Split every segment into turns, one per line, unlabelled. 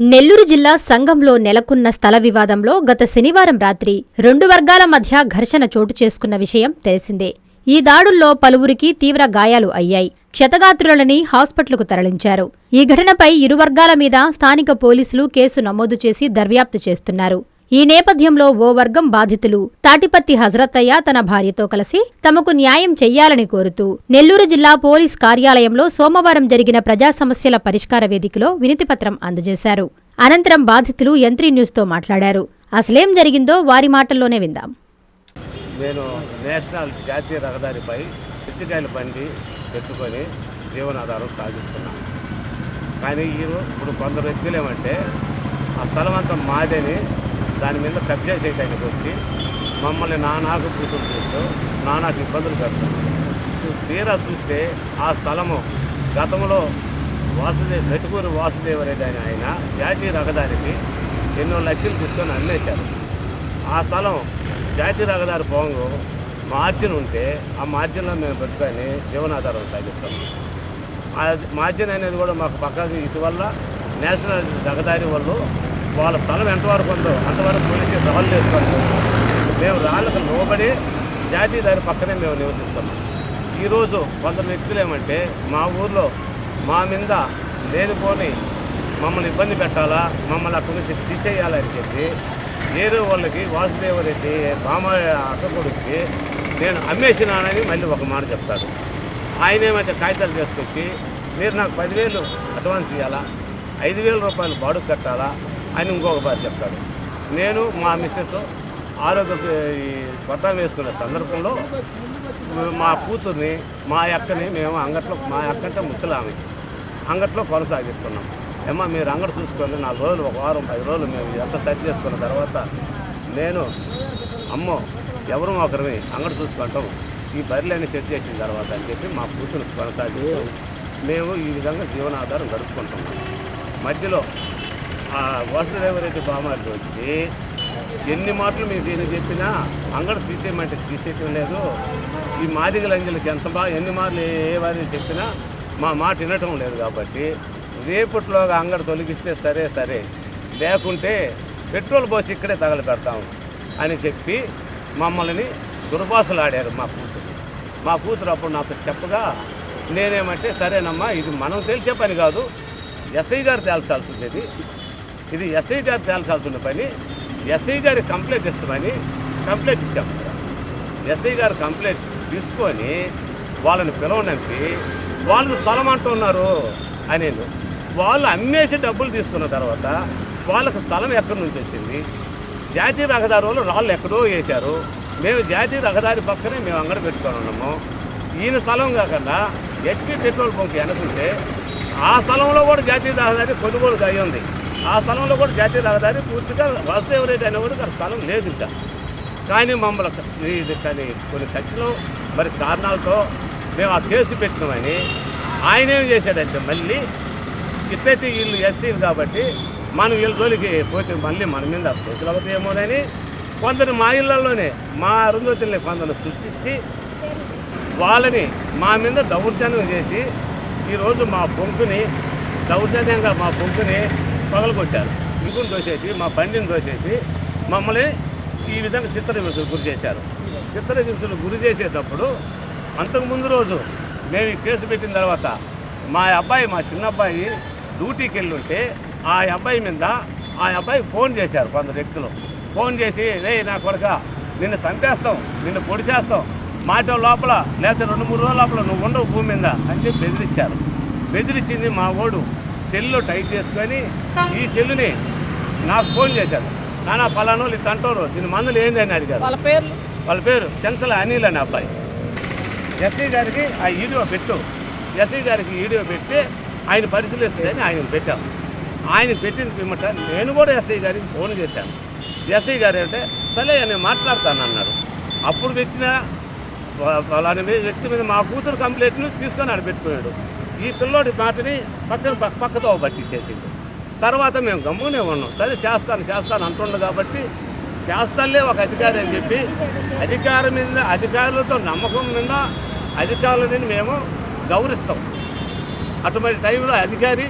నెల్లూరు జిల్లా సంగంలో నెలకొన్న స్థల వివాదంలో గత శనివారం రాత్రి రెండు వర్గాల మధ్య ఘర్షణ చోటు చేసుకున్న విషయం తెలిసిందే. ఈ దాడుల్లో పలువురికి తీవ్ర గాయాలు అయ్యాయి. క్షతగాత్రులని హాస్పిటల్కు తరలించారు. ఈ ఘటనపై ఇరు వర్గాల మీద స్థానిక పోలీసులు కేసు నమోదు చేసి దర్యాప్తు చేస్తున్నారు. ఈ నేపథ్యంలో ఓ వర్గం బాధితులు తాటిపత్తి హజరత్తయ్య తన భార్యతో కలిసి తమకు న్యాయం చెయ్యాలని కోరుతూ నెల్లూరు జిల్లా పోలీస్ కార్యాలయంలో సోమవారం జరిగిన ప్రజా సమస్యల పరిష్కార వేదికలో వినతిపత్రం అందజేశారు. అనంతరం బాధితులు యంత్రీ న్యూస్తో మాట్లాడారు. అసలేం జరిగిందో వారి మాటల్లోనే విందాం.
నేను నేషనల్ జాతీయ రహదారిపై చిట్టికాయల బండి పెట్టుకొని జీవనాధారం సాగిస్తున్నాను. కానీ ఇప్పుడు కొందరు వ్యక్తులు ఏమంటే ఆ స్థలం అంతా మాదేని దాని మీద కబ్జా చేయడానికి వచ్చి మమ్మల్ని నానాకు కూతురు చేస్తూ నానాకు ఇబ్బందులు పెడతాం. తీరా చూస్తే ఆ స్థలము గతంలో మెటుకూరు వాసుదేవరెడ్డి అని ఆయన జాతీయ రహదారికి ఎన్నో లక్షలు తీసుకొని అమ్మేశారు. ఆ స్థలం జాతీయ రహదారి పోంగు మార్జిన్ ఉంటే ఆ మార్జిన్లో మేము పెట్టుకొని జీవనాధారం సాగిస్తాం. ఆ మార్జిన్ అనేది కూడా మాకు పక్కకి ఇటువల్ల నేషనల్ రహదారి వాళ్ళు వాళ్ళ స్థలం ఎంతవరకు ఉందో అంతవరకు పోలీసు రాళ్ళు వేసుకుంటాం. మేము రాళ్ళకు లోబడి జాతీయ దారి పక్కనే మేము నివసిస్తున్నాం. ఈరోజు కొందరు వ్యక్తులు ఏమంటే మా ఊర్లో మా మీద లేనిపోని మమ్మల్ని ఇబ్బంది పెట్టాలా, మమ్మల్ని అక్కడి నుంచి తీసేయాలని చెప్పి వేరే వాళ్ళకి వాసుదేవరెడ్డి అక్క కొడుక్కి నేను అమ్మేసినానని మళ్ళీ ఒక మాట చెప్తాడు. ఆయన ఏమంటే కాగితాలు తీసుకొచ్చి మీరు నాకు 10,000 అడ్వాన్స్ ఇవ్వాలా, 5,000 రూపాయలు బాడుగు కట్టాలా అని ఇంకొక బాధ చెప్తాడు. నేను మా మిస్సెస్ ఆరోగ్య పట్టం వేసుకునే సందర్భంలో మా కూతుర్ని మా అక్కని మేము అంగట్లో, మా అక్క అంటే ముసలామి అంగట్లో కొనసాగిస్తున్నాం. ఏమో మీరు అంగడి చూసుకొని 4 రోజులు, 1 వారం, 10 రోజులు మేము ఎంత సెట్ చేసుకున్న తర్వాత నేను అమ్మో ఎవరు ఒకరిని అంగడి చూసుకుంటాం, ఈ బరిలన్నీ సెట్ చేసిన తర్వాత అని చెప్పి మా కూతురు కొనసాగి మేము ఈ విధంగా జీవనాధారం గడుపుకుంటున్నాం. మధ్యలో ఆ వాసుదేవరెడ్డి బామారికి వచ్చి ఎన్ని మాటలు మేము దీన్ని చెప్పినా అంగడి తీసేయమంటే తీసేయటం లేదు. ఈ మాదిగల అంజలికి ఎంత ఎన్ని మాటలు ఏ వారి చెప్పినా మా మాట వినటం లేదు. కాబట్టి రేపట్లోగా అంగడి తొలగిస్తే సరే, లేకుంటే పెట్రోల్ పోసి ఇక్కడే తగలు పెడతాము అని చెప్పి మమ్మల్ని దుర్భాషలాడారు. మా కూతురు అప్పుడు నాకు చెప్పగా నేనేమంటే సరేనమ్మా, ఇది మనం తెలిసే పని కాదు, ఎస్ఐ గారు తేల్చాల్సి ఉండేది, ఇది ఎస్ఐ గారు తేల్చాల్సిన పని, ఎస్ఐ గారి కంప్లైంట్ ఇస్తామని కంప్లైంట్ ఇచ్చాము. ఎస్ఐ గారు కంప్లైంట్ తీసుకొని వాళ్ళని పిలవనంపి వాళ్ళు స్థలం అంటున్నారు అనేది, వాళ్ళు అమ్మేసి డబ్బులు తీసుకున్న తర్వాత వాళ్ళకు స్థలం ఎక్కడి నుంచి వచ్చింది, జాతీయ రహదారి వాళ్ళు రాళ్ళు ఎక్కడో వేశారు, మేము జాతీయ రహదారి పక్కనే మేము అంగడి పెట్టుకొని ఉన్నాము. ఈయన స్థలం కాకుండా హెచ్పి పెట్రోల్ బంక్ వెనకుంటే ఆ స్థలంలో కూడా జాతీయ రహదారి కొనుగోలు అయ్యి ఉంది. ఆ స్థలంలో కూడా జాతీయ రహదారి పూర్తిగా వాసుదేవరెడ్డి అనేవాడు అక్కడ స్థలం లేదు ఇంకా. కానీ మమ్మల్ని కానీ కొన్ని ఖర్చులు మరి కారణాలతో మేము ఆ కేసు పెట్టినామని ఆయన ఏం చేశాడంటే మళ్ళీ ఇట్లయితే వీళ్ళు ఎస్సీలు కాబట్టి మనం వీళ్ళ జోలికి పోతే మళ్ళీ మన మీద కేసులు అవుతాయేమోనని కొందరు మా ఇళ్లలోనే మా అరుంధతుల్ని కొందరు సృష్టించి వాళ్ళని మా మీద దౌర్జన్యం చేసి ఈరోజు మా బొంకుని దౌర్జన్యంగా మా బొంకుని పగలగొట్టారు. ఇంకుని దోసేసి మా బండిని దోసేసి మమ్మల్ని ఈ విధంగా చిత్రహింసలు గురి చేశారు. చిత్రహింసలు గురి చేసేటప్పుడు అంతకుముందు రోజు మేము ఈ కేసు పెట్టిన తర్వాత మా చిన్న అబ్బాయి డ్యూటీకి వెళ్ళి ఉంటే ఆ అబ్బాయికి ఫోన్ చేశారు కొందరు వ్యక్తులు. ఫోన్ చేసి రే నా కొడుక నిన్ను చంపేస్తాం, నిన్ను పొడిచేస్తాం, మాట లోపల లేకపోతే 2-3 రోజుల లోపల నువ్వు ఉండవు భూమి మీద అని చెప్పి బెదిరించారు. బెదిరించింది మా ఓడు సెల్లో టైప్ చేసుకొని ఈ సెల్లుని నాకు ఫోన్ చేశారు. నానా పలానా వాళ్ళు ఇట్లా అంటారు, దీని మందులు ఏంది అని అడిగారు. వాళ్ళ పేరు చెంచల అనిల్ అని అబ్బాయి. ఎస్ఐ గారికి ఆ వీడియో పెట్టు, ఎస్ఐ గారికి వీడియో పెట్టి ఆయన పరిశీలిస్తుందని ఆయన పెట్టాము. ఆయన పెట్టిన పిమ్మట నేను కూడా ఎస్ఐ గారికి ఫోన్ చేశాను. ఎస్ఐ గారు అంటే సరే నేను మాట్లాడతాను అన్నారు. అప్పుడు పెట్టిన అలాంటి వ్యక్తి మీద మా కూతురు కంప్లైంట్ను తీసుకొని ఆడ పెట్టుకున్నాడు. ఈ పిల్లోడి మాటని పక్కతో పట్టించేసింది. తర్వాత మేము గమ్మునే ఉన్నాం. సరే చేస్తాను అంటుండు కాబట్టి శాస్త్రాలే ఒక అధికారి అని చెప్పి అధికారులతో నమ్మకం మీద అధికారులని మేము గౌరవిస్తాం. అటువంటి టైంలో అధికారి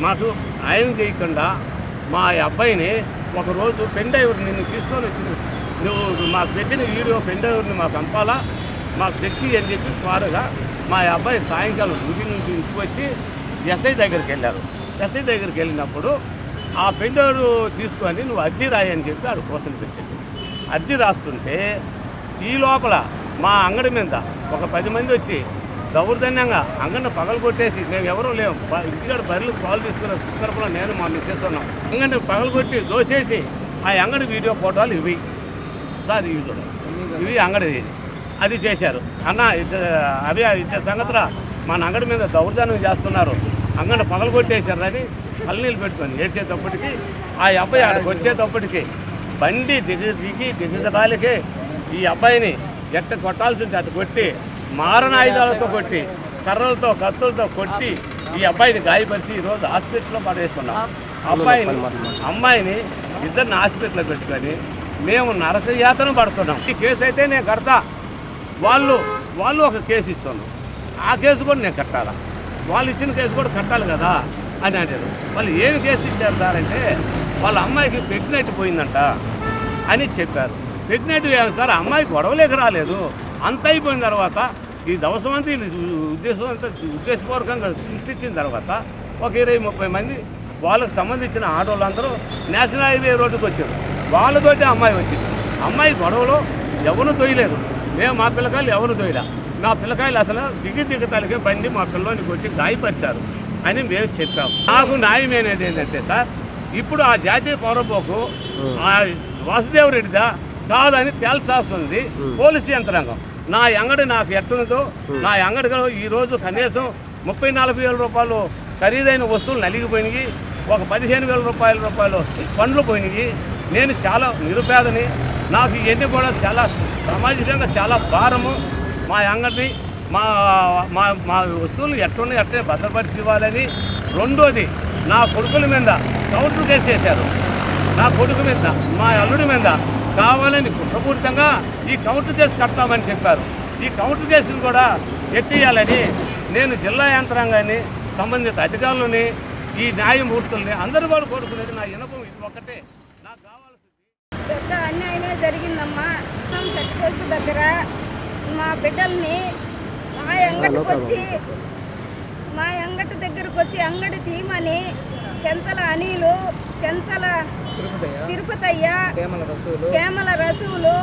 మాకు న్యాయం చేయకుండా మా అబ్బాయిని ఒకరోజు పెండైవర్ నిన్ను తీసుకొని వచ్చి నువ్వు మాకు పెట్టిన వీడియో పెండైవర్ని మాకు పంపాలా, మాకు తెచ్చి అని చెప్పి స్వారుగా మా అబ్బాయి సాయంకాలం డ్యూటీ నుంచి ఇంటికి వచ్చి ఎస్ఐ దగ్గరికి వెళ్ళారు. ఎస్ఐ దగ్గరికి వెళ్ళినప్పుడు ఆ పెండైవర్ తీసుకొని నువ్వు అర్జీ రాయి అని చెప్పి ఆడు కోసం పెట్టింది. అర్జీ రాస్తుంటే ఈ లోపల మా అంగడి మీద ఒక 10 మంది వచ్చి దౌర్జన్యంగా అంగడిని పగలు కొట్టేసి, మేము ఎవరూ లేవు, ఇంటికాడ బర్రెలు పాలు తీసుకున్న సుక్కరపులో నేను మా మిస్సెస్ ఉన్నాం, అంగడిని పగలు కొట్టి దోసేసి ఆ అంగడి వీడియో ఫోటోలు ఇవి సార్, ఇవి చూడండి, ఇవి అంగడి అది చేశారు. అన్న అవి ఇచ్చే సంగతుల మన అంగడి మీద దౌర్జన్యం చేస్తున్నారు, అంగడిని పగలు కొట్టేశారు అని కళ్ళనీళ్ళు పెట్టుకొని ఏడ్చేటప్పటికి ఆ అబ్బాయి ఆడికి వచ్చేటప్పటికి బండి దిగదాలికి ఈ అబ్బాయిని ఎట్ట కొట్టాల్సి ఉంటే అటు కొట్టి మారణాయుధాలతో కొట్టి కర్రలతో కత్తులతో కొట్టి ఈ అబ్బాయిని గాయపరిచి ఈరోజు హాస్పిటల్లో పడేసుకున్నాం. అమ్మాయిని ఇద్దరిని హాస్పిటల్లో పెట్టుకొని మేము నరకయాతన పడుతున్నాం. ఈ కేసు అయితే నేను కడతా, వాళ్ళు ఒక కేసు ఇస్తున్నాం, ఆ కేసు కూడా నేను కట్టాలా, వాళ్ళు ఇచ్చిన కేసు కూడా కట్టాలి కదా అని అంటారు. వాళ్ళు ఏమి కేసు ఇచ్చారు సార్ అంటే వాళ్ళ అమ్మాయికి ప్రెగ్నెంట్ పోయిందంట అని చెప్పారు. ప్రెగ్నెంట్ సార్, అమ్మాయికి గొడవలేక రాలేదు, అంత అయిపోయిన తర్వాత ఈ దవసమంతా ఉద్దేశపూర్వకంగా సృష్టించిన తర్వాత ఒక 20-30 మంది వాళ్ళకు సంబంధించిన ఆడవాళ్ళందరూ నేషనల్ హైవే రోడ్డుకి వచ్చారు. వాళ్ళతోటి అమ్మాయి వచ్చింది. అమ్మాయి గొడవలో ఎవరు తొయ్యలేదు, మేము మా పిల్లకాయలు ఎవరు తొయ్యలే, మా పిల్లకాయలు అసలు దిగతలిగే బండి మా పిల్లోని కొట్టి గాయపరిచారు అని మేము చెప్పాము. నాకు న్యాయం ఏంటంటే సార్, ఇప్పుడు ఆ జాతీయ పౌరపోకు ఆ వాసుదేవరెడ్డిదా కాదని తేల్చాల్సింది పోలీసు యంత్రాంగం. నా అంగడి నాకు ఎట్టున్నదో, నా అంగడిలో ఈరోజు కనీసం 34,000 రూపాయలు ఖరీదైన వస్తువులు నలిగిపోయినాయి, ఒక 15,000 రూపాయలు పండ్లు పోయినాయి. నేను చాలా నిరుపేదని, నాకు ఇవన్నీ కూడా చాలా సామాజికంగా చాలా భారము. మా అంగడిని మా మా వస్తువులు ఎట్టున్నాయి అట్టే భద్రపరిచి ఇవ్వాలని. రెండోది, నా కొడుకుల మీద కౌంటర్ కేసు వేశారు, నా కొడుకు మీద మా అల్లుడి మీద కావాలని కుట్రపూరితంగా ఈ కౌంటర్ కేసు కట్టామని చెప్పారు. ఈ కౌంటర్ కేసును కూడా ఎత్తేయాలని నేను జిల్లా యంత్రాంగాన్ని, సంబంధిత అధికారులని, ఈ న్యాయమూర్తుల్ని అందరూ కూడా కోరుకునేది నా వినపం ఇది ఒక్కటే. నాకు కావాల్సింది
పెద్ద అన్యాయమే జరిగిందమ్మా. చెట్టు కొట్టు దగ్గర మా బిడ్డల్ని మా అంగటి దగ్గరకు వచ్చి అంగడి తీయమని చెంచల అనిలు, చెంచల తిరుపతయ్య, కేమల రసూలు,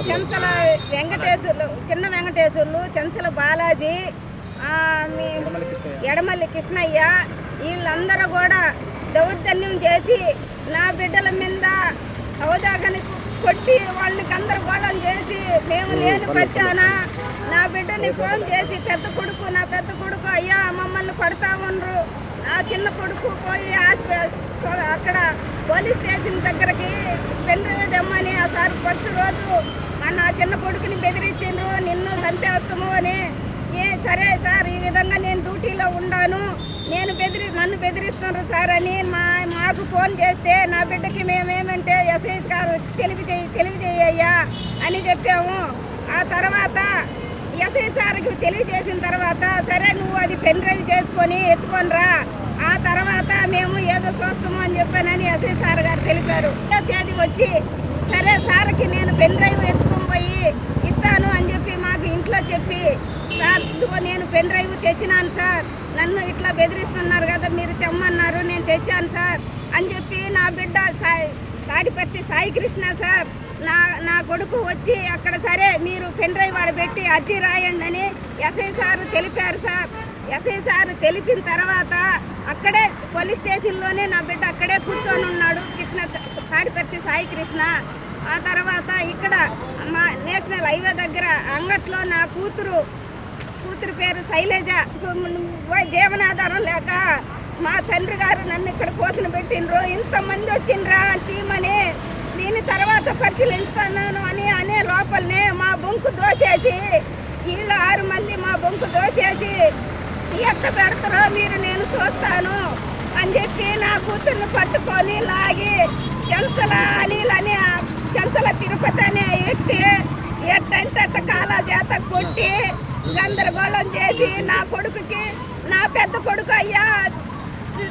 చెంచల వెంకటేశ్వర్లు, చిన్న వెంకటేశ్వర్లు, చెంచల బాలాజీ, ఎడమల్లి కృష్ణయ్య, వీళ్ళందరూ కూడా దౌర్జన్యం చేసి నా బిడ్డల మీద అవగాహన కొట్టి వాళ్ళని గందరగోళం చేసి మేము లేని పచ్చానా నా బిడ్డని ఫోన్ చేసి నా పెద్ద కొడుకు అయ్యా మమ్మల్ని కొడతా ఉండరు, నా చిన్న కొడుకు పోయి అక్కడ పోలీస్ స్టేషన్ దగ్గరకి పెన్డ్రైవ్ తెమ్మని ఆ సార్ ఫస్ట్ రోజు నా చిన్న కొడుకుని బెదిరించిండ్రు, నిన్ను చంపేస్తాము అని. సరే సార్, ఈ విధంగా నేను డ్యూటీలో ఉన్నాను, నన్ను బెదిరిస్తున్నారు సార్ అని మాకు ఫోన్ చేస్తే నా బిడ్డకి మేమేమంటే ఎస్ఐ గారు తెలియజేయ్యా అని చెప్పాము. ఆ తర్వాత ఎస్ఐ సార్కి తెలియజేసిన తర్వాత సరే నువ్వు అది పెన్ డ్రైవ్ చేసుకొని ఎత్తుకొనిరా, ఆ తర్వాత మేము ఏదో చూస్తాము అని చెప్పానని ఎస్ఐ సార్ గారు తెలిపారు. తేదీ వచ్చి సరే సార్కి నేను పెన్ డ్రైవ్ ఎత్తుకొని పోయి ఇస్తాను అని చెప్పి మాకు ఇంట్లో చెప్పి, సార్ ఇదిగో నేను పెన్ డ్రైవ్ తెచ్చినాను సార్, నన్ను ఇట్లా బెదిరిస్తున్నారు కదా మీరు తెమ్మన్నారు, నేను తెచ్చాను సార్ అని చెప్పి నా బిడ్డ తాడిపత్రి సాయి కృష్ణ సార్ నా కొడుకు వచ్చి అక్కడ సరే మీరు పెన్ డ్రైవ్ వాడబెట్టి అర్జీ రాయండి అని ఎస్ఐ సార్ తెలిపారు సార్. ఎస్ఐ సార్ తెలిపిన తర్వాత అక్కడే పోలీస్ స్టేషన్లోనే నా బిడ్డ అక్కడే కూర్చొని ఉన్నాడు, తాడిపత్రి సాయి కృష్ణ. ఆ తర్వాత ఇక్కడ మా నేషనల్ హైవే దగ్గర అంగట్లో నా కూతురు పేరు శైలజ, జీవనాధారం లేక మా తండ్రి గారు నన్ను ఇక్కడ కోసిన పెట్టిండ్రు, ఇంతమంది వచ్చిండ్రా తీమని, దీని తర్వాత పరిశీలిస్తాను అని అనే లోపలనే మా బొంకు దోసేసి వీళ్ళు 6 మంది మా బొంకు దోసేసి ఎట్ట పెడతారో మీరు నేను చూస్తాను అని చెప్పి నా కూతుర్ని పట్టుకొని లాగి చెంచల అనిల్ అని చెంచల తిరుపతి అనే వ్యక్తి ఎట్టంటే అట్ట కాలా చేత కొట్టి గందరగోళం చేసి నా కొడుకుకి నా పెద్ద కొడుకు అయ్యా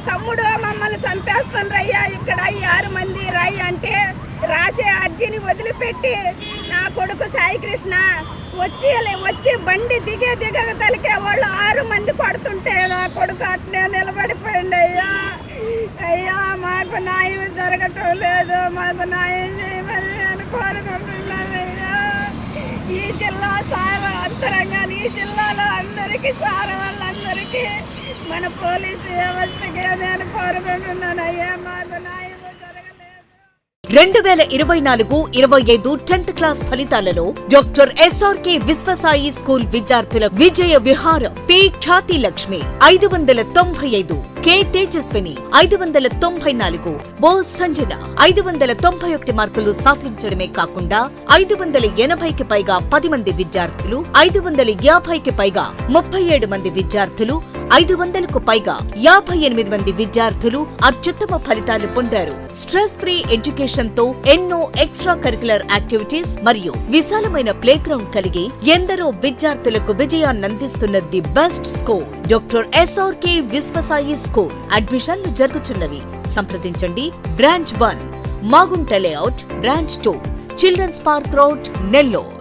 తమ్ముడు మమ్మల్ని చంపేస్తుండ్రయ్యా, ఇక్కడ 6 మంది రాయి అంటే రాసే అర్జీని వదిలిపెట్టి నా కొడుకు సాయికృష్ణ వచ్చి బండి దిగ తలికే వాళ్ళు 6 మంది పడుతుంటే నా కొడుకు అట్లే నిలబడిపోయింది. అయ్యా మాకు న్యాయం జరగటం లేదు, మాకు న్యాయం చేయమని నేను కోరుకుంటున్నానయ్యా. ఈ జిల్లా సార్ అంతరంగా ఈ జిల్లాలో అందరికీ సార్ వాళ్ళందరికీ మన పోలీసు వ్యవస్థకి నేను కోరుకుంటున్నానయ్యా, మాకు న్యాయం జరగలేదు.
2024-25 10th క్లాస్ ఫలితాలలో డాక్టర్ SRK విశ్వసాయి స్కూల్ విద్యార్థుల విజయ విహారం పి ఖ్యాతి లక్ష్మి 595, కె తేజస్విని 594, ఓ సంజన 591 మార్కులు సాధించడమే కాకుండా 580కి పైగా 10 మంది విద్యార్థులు, 550కి పైగా 37 మంది విద్యార్థులు, 500కు పైగా 58 మంది విద్యార్థులు అత్యుత్తమ ఫలితాలు పొందారు. స్ట్రెస్ ఫ్రీ ఎడ్యుకేషన్ తో ఎన్నో ఎక్స్ట్రా కరిక్యులర్ యాక్టివిటీస్ మరియు విశాలమైన ప్లే గ్రౌండ్ కలిగి ఎందరో విద్యార్థులకు విజయాన్నందిస్తున్న the best school doctor SRK Vishwasai school. అడ్మిషన్లు జరుగుతున్నవి. సంప్రదించండి. Branch 1 Magunta layout, branch 2 children's park road, Nellore.